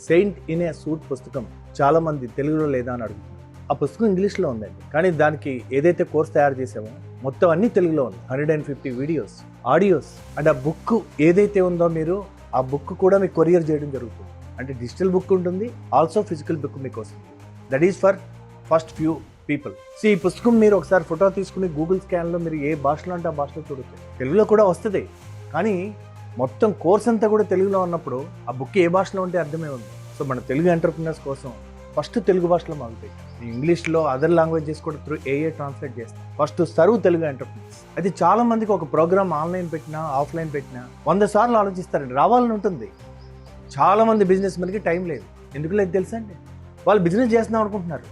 Saint in a suit పుస్తకం చాలా మంది తెలుగులో లేదా అని అడుగుతున్నారు. ఆ పుస్తకం ఇంగ్లీష్లో ఉందండి, కానీ దానికి ఏదైతే కోర్స్ తయారు చేసామో మొత్తం అన్ని తెలుగులో ఉంది. 150 వీడియోస్, ఆడియోస్ అండ్ ఆ బుక్ ఏదైతే ఉందో మీరు ఆ బుక్ కూడా మీకు కొరియర్ చేయడం జరుగుతుంది. అంటే డిజిటల్ బుక్ ఉంటుంది, ఆల్సో ఫిజికల్ బుక్ మీకు వస్తుంది. That is for first few people. So ఈ పుస్తకం మీరు ఒకసారి ఫోటో తీసుకుని గూగుల్ స్కాన్లో మీరు ఏ భాషలో అంటే ఆ భాషలో చూడొచ్చు. తెలుగులో కూడా వస్తుంది, కానీ మొత్తం కోర్స్ అంతా కూడా తెలుగులో ఉన్నప్పుడు ఆ బుక్ ఏ భాషలో ఉంటే అర్థమే ఉంది. సో మన తెలుగు ఎంటర్ప్రినర్స్ కోసం ఫస్ట్ తెలుగు భాషలో మొదలుపెట్టి ఇంగ్లీష్లో అదర్ లాంగ్వేజెస్ కూడా త్రూ ఏఏ ట్రాన్స్లేట్ చేస్తాం. First serve Telugu entrepreneurs. అయితే చాలా మందికి ఒక ప్రోగ్రామ్ ఆన్లైన్ పెట్టినా ఆఫ్లైన్ పెట్టినా 100 సార్లు ఆలోచిస్తారండి, రావాలని ఉంటుంది. చాలా మంది బిజినెస్ మనకి టైం లేదు. ఎందుకు లేదు తెలుసా అండి? వాళ్ళు బిజినెస్ చేస్తున్నాం అనుకుంటున్నారు.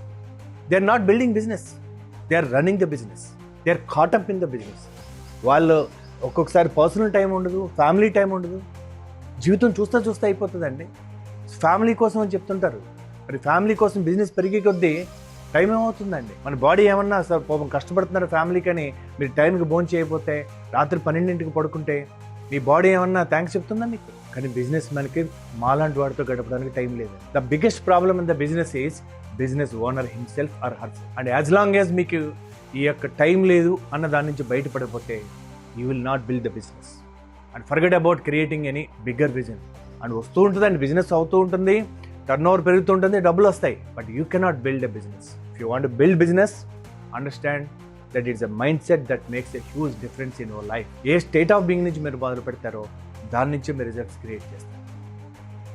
They are not building business, they are running the business, they are caught up in the business. వాళ్ళు ఒక్కొక్కసారి పర్సనల్ టైం ఉండదు, ఫ్యామిలీ టైం ఉండదు. జీవితం చూస్తే అయిపోతుందండి. ఫ్యామిలీ కోసం అని చెప్తుంటారు, మరి ఫ్యామిలీ కోసం బిజినెస్ పెరిగే కొద్దీ టైం ఏమవుతుందండి? మన బాడీ ఏమన్నా సార్ పాపం కష్టపడుతున్నారు ఫ్యామిలీ కానీ మీరు టైంకి భోజనం చేయకపోతే, రాత్రి 12ంటికి పడుకుంటే మీ బాడీ ఏమన్నా థ్యాంక్స్ చెప్తుందా మీకు? కానీ బిజినెస్ మనకి మాలాంటి వాడితో గడపడానికి టైం లేదు. The biggest problem in the business is business owner himself or herself. And as long as మీకు ఈ యొక్క టైం లేదు అన్న దాని నుంచి బయటపడిపోతే you will not build the business. And forget about creating any bigger vision. And వస్తూ ఉంటుందండి, బిజినెస్ అవుతూ ఉంటుంది, టర్న్ ఓవర్ పెరుగుతుంటుంది, డబ్బులు వస్తాయి, but you cannot build a business. If you want to build business, understand that it's a mindset that makes a huge difference in your life. A state of being నుంచి మీరు మొదలు పెడతారో దాని నుంచి మీరు రిజల్ట్స్ క్రియేట్ చేస్తారు.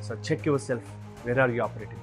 So check yourself, where are you operating.